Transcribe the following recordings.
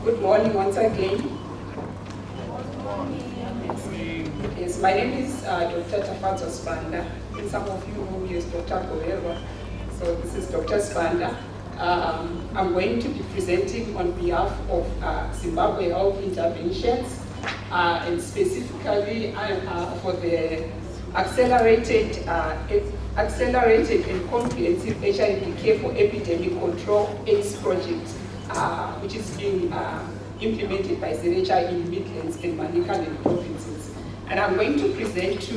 Good morning once again. Yes, my name is Dr. Tafadzwa Sibanda, and some of you know me as Dr. Goverwa. So this is Dr. Sibanda. I'm going to be presenting on behalf of Zimbabwe Health Interventions, and specifically for the accelerated and comprehensive HIV care for epidemic control ACE project, which is being implemented by ZiMA in Midlands and Manicaland provinces. And I'm going to present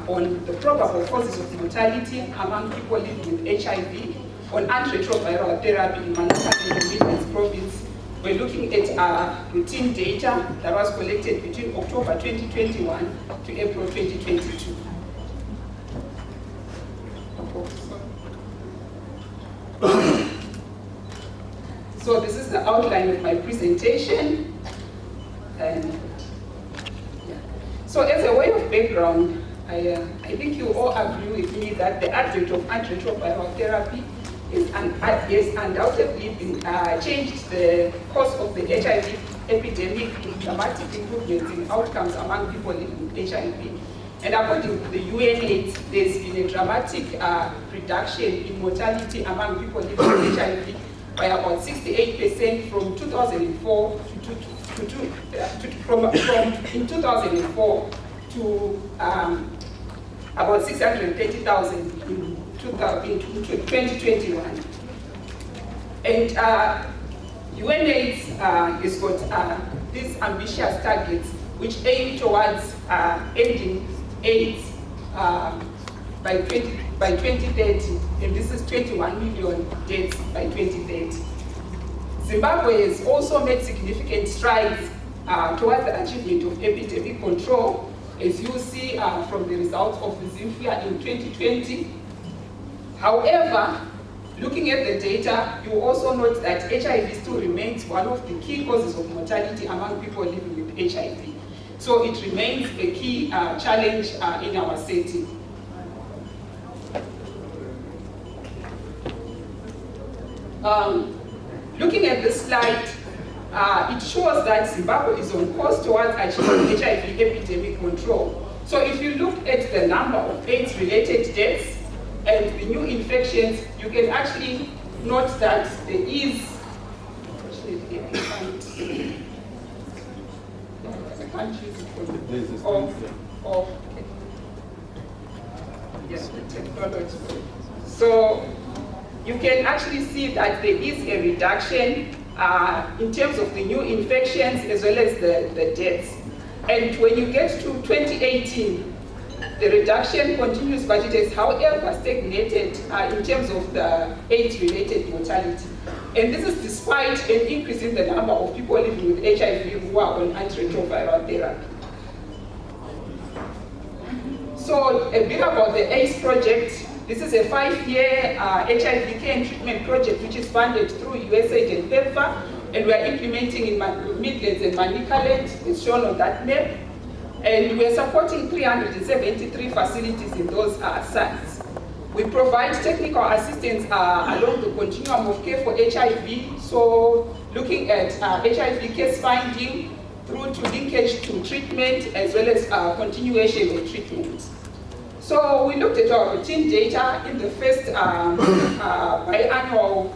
on the probable causes of mortality among people living with HIV on antiretroviral therapy in Manicaland and Midlands province. We're looking at routine data that was collected between October 2021 to April 2022. So this is the outline of my presentation. And yeah. So as a way of background, I think you all agree with me that the advent of antiretroviral therapy has undoubtedly changed the course of the HIV epidemic with dramatic improvements in outcomes among people living with HIV. And according to the UNAIDS, there's been a dramatic reduction in mortality among people living with HIV by about 68% from 2004 in 2004 to about 630,000 in 2021. And UNAIDS has got these ambitious targets which aim towards ending AIDS by 2030, and this is 21 million deaths by 2030. Zimbabwe has also made significant strides towards the achievement of epidemic control, as you see from the results of the ZiMA in 2020. However, looking at the data, you also note that HIV still remains one of the key causes of mortality among people living with HIV. So it remains a key challenge in our setting. Looking at this slide, it shows that Zimbabwe is on course towards achieving HIV epidemic control. So if you look at the number of AIDS-related deaths and the new infections, you can actually note that there is, yes, the technology. So you can actually see that there is a reduction in terms of the new infections as well as the deaths. And when you get to 2018, the reduction continues, but it has, however, stagnated in terms of the AIDS-related mortality. And this is despite an increase in the number of people living with HIV who are on antiretroviral therapy. So a bit about the ACE project. This is a 5-year HIV care and treatment project which is funded through USAID and PEPFAR, and we are implementing in Midlands and Manicaland, as shown on that map. And we are supporting 373 facilities in those sites. We provide technical assistance along the continuum of care for HIV, so looking at HIV case finding through to linkage to treatment as well as continuation of treatment. So we looked at our routine data in the first biannual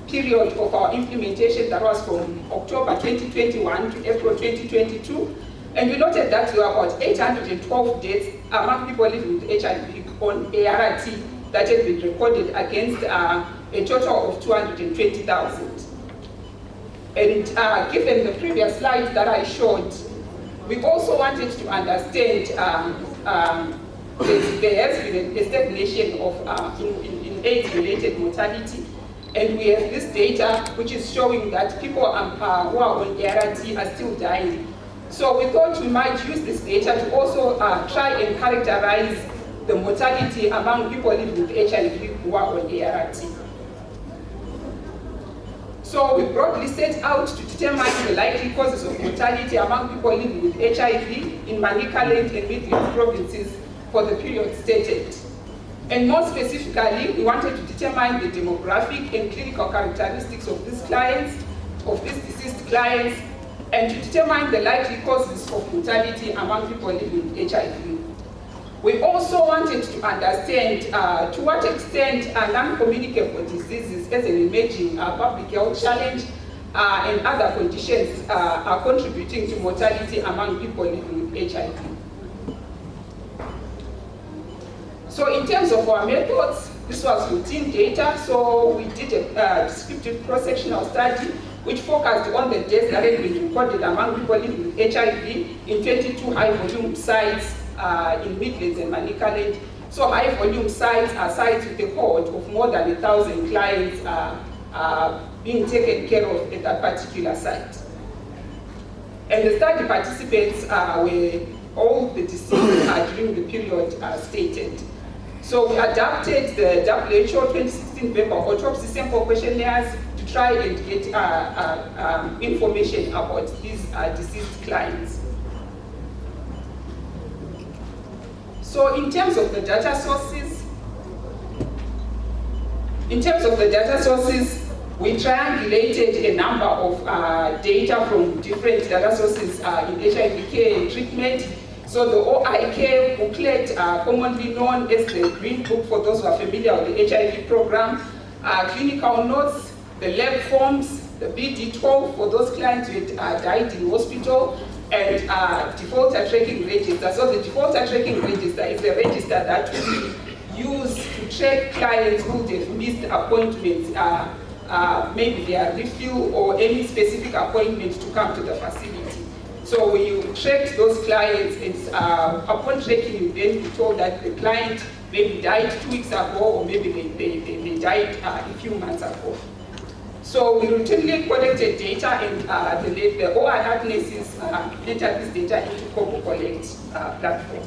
period of our implementation, that was from October 2021 to April 2022. And we noted that there were about 812 deaths among people living with HIV on ART that had been recorded against a total of 220,000. And given the previous slide that I showed, we also wanted to understand there has been a stagnation of in AIDS-related mortality, and we have this data which is showing that people who are on ART are still dying. So we thought we might use this data to also try and characterize the mortality among people living with HIV who are on ART. So we broadly set out to determine the likely causes of mortality among people living with HIV in Manicaland and Midlands provinces for the period stated. And more specifically, we wanted to determine the demographic and clinical characteristics of these clients, of these deceased clients, and to determine the likely causes of mortality among people living with HIV. We also wanted to understand to what extent non-communicable diseases as an emerging public health challenge and other conditions are contributing to mortality among people living with HIV. So in terms of our methods, this was routine data, so we did a descriptive cross-sectional study which focused on the deaths that had been recorded among people living with HIV in 22 high-volume sites in Midlands and Manicaland. So high-volume sites are sites with a cohort of more than 1,000 clients being taken care of at that particular site. And the study participants were all the deceased during the period stated. So we adapted the WHO 2016 verbal autopsy sample questionnaires to try and get information about these deceased clients. So in terms of the data sources, we triangulated a number of data from different data sources in HIV care and treatment. So the OIK booklet, commonly known as the Green Book for those who are familiar with the HIV program, clinical notes, the lab forms, the BD12 for those clients who had died in hospital, and defaulter tracking register. So the defaulter tracking register is a register that we use to track clients who have missed appointments, maybe their refill or any specific appointment to come to the facility. So we tracked those clients, and upon tracking, you then be told that the client maybe died 2 weeks ago, or maybe they died a few months ago. So we routinely collected data, and the OR harnesses entered this data into Kobo Collect platform.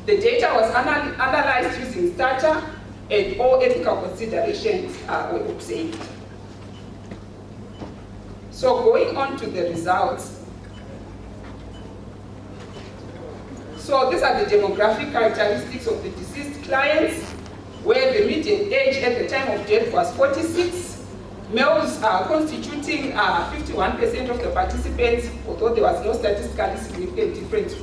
The data was analyzed using STATA, and all ethical considerations were observed. So going on to the results. So these are the demographic characteristics of the deceased clients, where the median age at the time of death was 46. Males are constituting 51% of the participants, although there was no statistically significant difference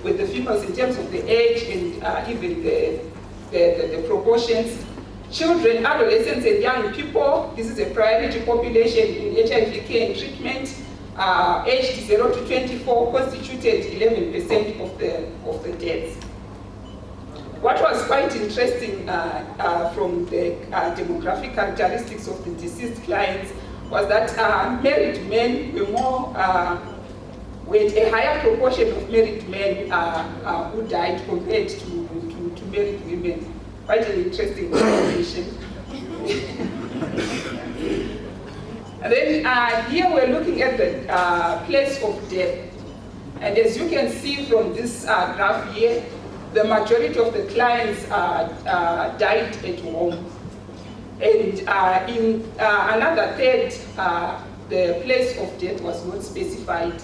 with the females in terms of the age and even the proportions. Children, adolescents, and young people, this is a priority population in HIV care and treatment. Aged 0 to 24 constituted 11% of the deaths. What was quite interesting from the demographic characteristics of the deceased clients was that married men were more, with a higher proportion of married men who died compared to married women. Quite an interesting observation. And then here we're looking at the place of death. And as you can see from this graph here, the majority of the clients died at home. And in another third, the place of death was not specified.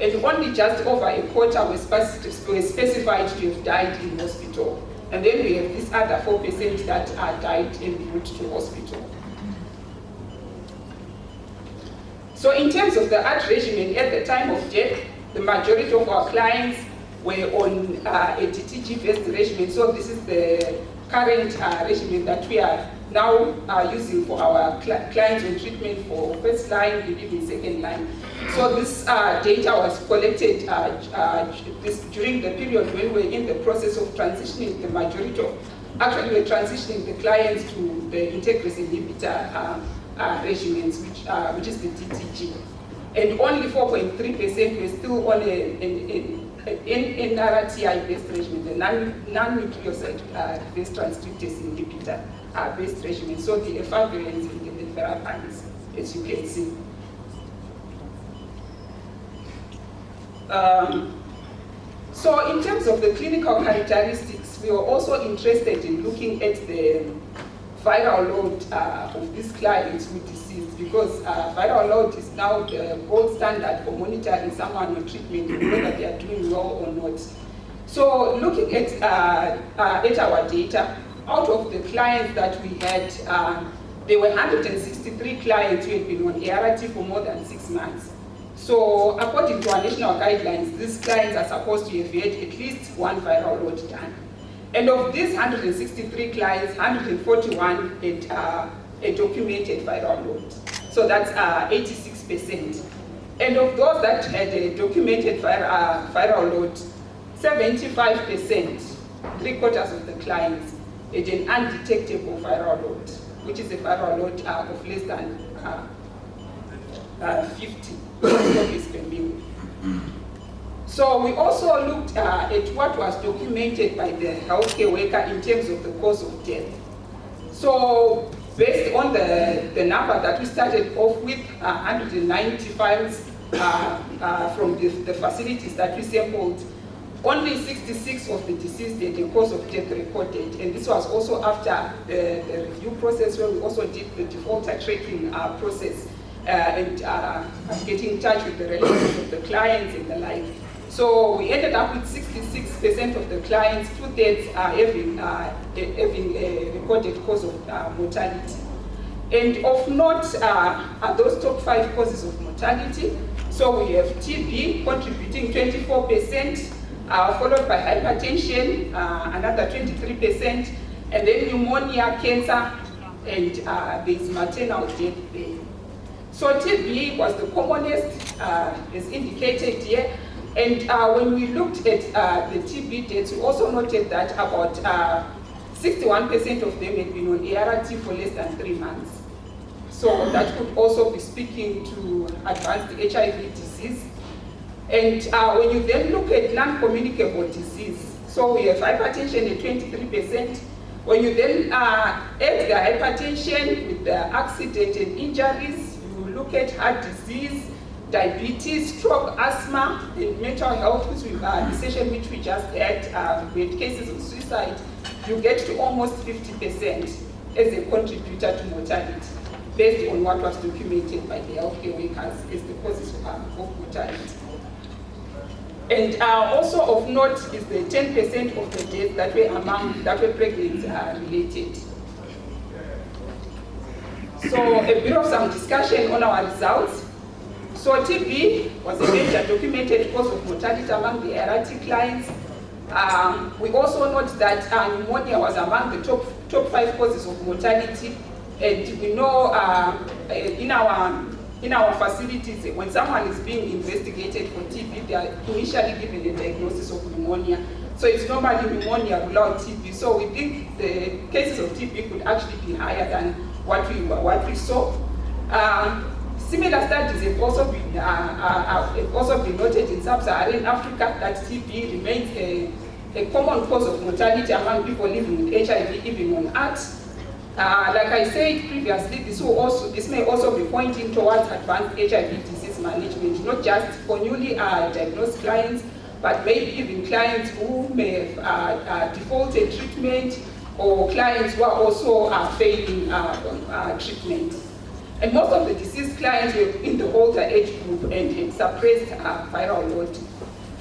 And only just over a quarter were specified to have died in hospital. And then we have this other 4% that died en route to hospital. So in terms of the ART regimen at the time of death, the majority of our clients were on a DTG-based regimen. So this is the current regimen that we are now using for our clients on treatment for first line and even second line. So this data was collected during the period when we were in the process of transitioning the majority of, actually we're transitioning the clients to the integrase inhibitor regimens, which is the DTG. And only 4.3% were still on an NRTI-based regimen, the non-nucleoside-based transcriptase inhibitor-based regimen. So the efavirenz in the therapies, as you can see. So in terms of the clinical characteristics, we were also interested in looking at the viral load of these clients with disease, because viral load is now the gold standard for monitoring someone on treatment, whether they are doing well or not. So looking at our data, out of the clients that we had, there were 163 clients who had been on ART for more than 6 months. So according to our national guidelines, these clients are supposed to have had at least one viral load done. And of these 163 clients, 141 had a documented viral load. So that's 86%. And of those that had a documented viral load, 75%, 3/4 of the clients, had an undetectable viral load, which is a viral load of less than 50 copies per mil. So we also looked at what was documented by the healthcare worker in terms of the cause of death. So based on the number that we started off with, 190 files from the facilities that we sampled, only 66 of the deceased had a cause of death recorded, and this was also after the review process where we also did the defaulter tracking process and getting in touch with the relatives of the clients and the like. So we ended up with 66% of the clients, 2/3 having a recorded cause of mortality. And of note are those top 5 causes of mortality. So we have TB contributing 24%, followed by hypertension, another 23%, and then pneumonia, cancer, and there's maternal death there. So TB was the commonest, as indicated here. And when we looked at the TB deaths, we also noted that about 61% of them had been on ART for less than 3 months. So that could also be speaking to advanced HIV disease. And when you then look at non-communicable disease, so we have hypertension at 23%. When you then add the hypertension with the accident and injuries, you look at heart disease, diabetes, stroke, asthma, and mental health, which the session which we just had, with cases of suicide, you get to almost 50% as a contributor to mortality, based on what was documented by the healthcare workers as the causes of mortality. And also of note is the 10% of the deaths that were pregnancy related. So a bit of some discussion on our results. So TB was a major documented cause of mortality among the ART clients. We also note that pneumonia was among the top 5 causes of mortality. And we know in our facilities, when someone is being investigated for TB, they are initially given a diagnosis of pneumonia. So it's normally pneumonia without TB. So we think the cases of TB could actually be higher than what we saw. Similar studies have also been noted in sub-Saharan Africa that TB remains a common cause of mortality among people living with HIV, even on ART. Like I said previously, this may also be pointing towards advanced HIV disease management, not just for newly diagnosed clients, but maybe even clients who may have defaulted treatment, or clients who are also failing treatment. And most of the deceased clients were in the older age group and suppressed viral load.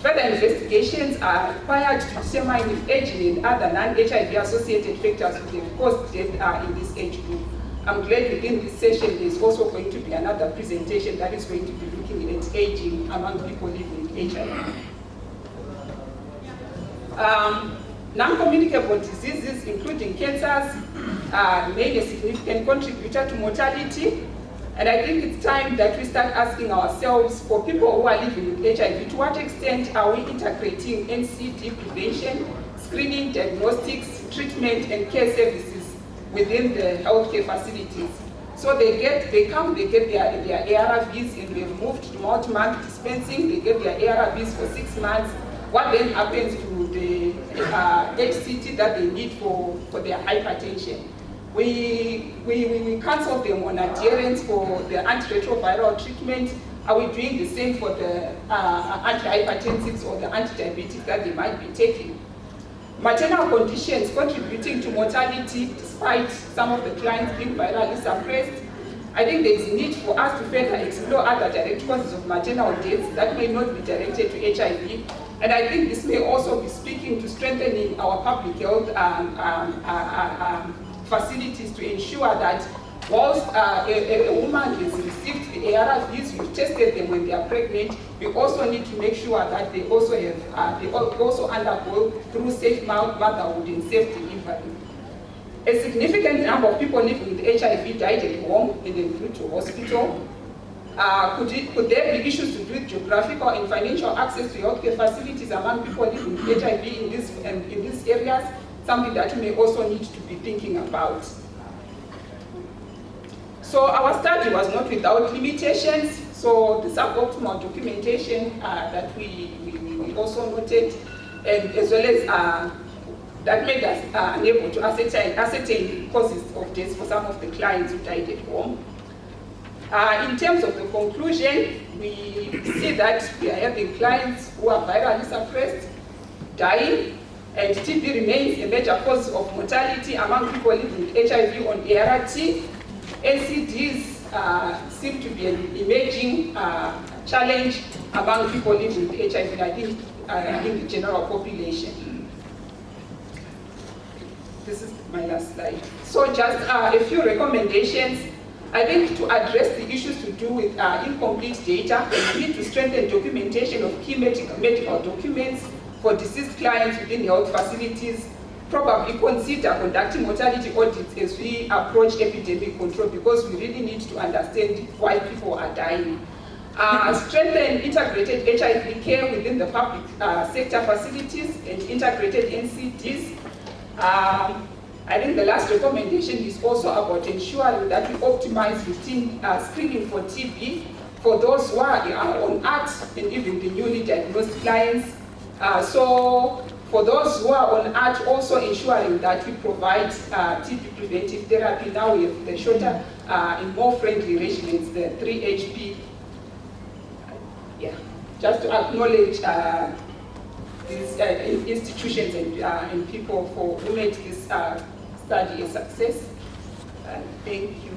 Further investigations are required to determine if aging and other non-HIV associated factors would have caused death in this age group. I'm glad within this session there's also going to be another presentation that is going to be looking at aging among people living with HIV. Non-communicable diseases, including cancers, remain a significant contributor to mortality. And I think it's time that we start asking ourselves, for people who are living with HIV, to what extent are we integrating NCD prevention, screening, diagnostics, treatment, and care services within the healthcare facilities? So they get their ARVs, and we've moved to multi-month dispensing. They get their ARVs for 6 months. What then happens to the HCT that they need for their hypertension? We cancel them on adherence for the antiretroviral treatment. Are we doing the same for the antihypertensives or the antidiabetics that they might be taking? Maternal conditions contributing to mortality, despite some of the clients being virally suppressed. I think there is need for us to further explore other direct causes of maternal deaths that may not be directed to HIV. And I think this may also be speaking to strengthening our public health facilities to ensure that whilst a woman has received the ARVs, we've tested them when they are pregnant, we also need to make sure that they also have, they also undergo through safe motherhood and safe delivery. A significant number of people living with HIV died at home and then flew to hospital. Could there be issues to do with geographical and financial access to healthcare facilities among people living with HIV in these areas? Something that we may also need to be thinking about. So our study was not without limitations. So the suboptimal documentation that we also noted, and as well as that made us unable to ascertain the causes of death for some of the clients who died at home. In terms of the conclusion, we see that we are having clients who are virally suppressed, dying, and TB remains a major cause of mortality among people living with HIV on ART. NCDs seem to be an emerging challenge among people living with HIV, I think, in the general population. This is my last slide. So just a few recommendations. I think to address the issues to do with incomplete data, we need to strengthen documentation of key medical documents for deceased clients within health facilities. Probably consider conducting mortality audits as we approach epidemic control, because we really need to understand why people are dying. Strengthen integrated HIV care within the public sector facilities and integrated NCDs. I think the last recommendation is also about ensuring that we optimize routine screening for TB for those who are on ART and even the newly diagnosed clients. So for those who are on ART, also ensuring that we provide TB preventive therapy. Now we have the shorter and more friendly regimens, the 3HP. Yeah, just to acknowledge these institutions and people who made this study a success. Thank you.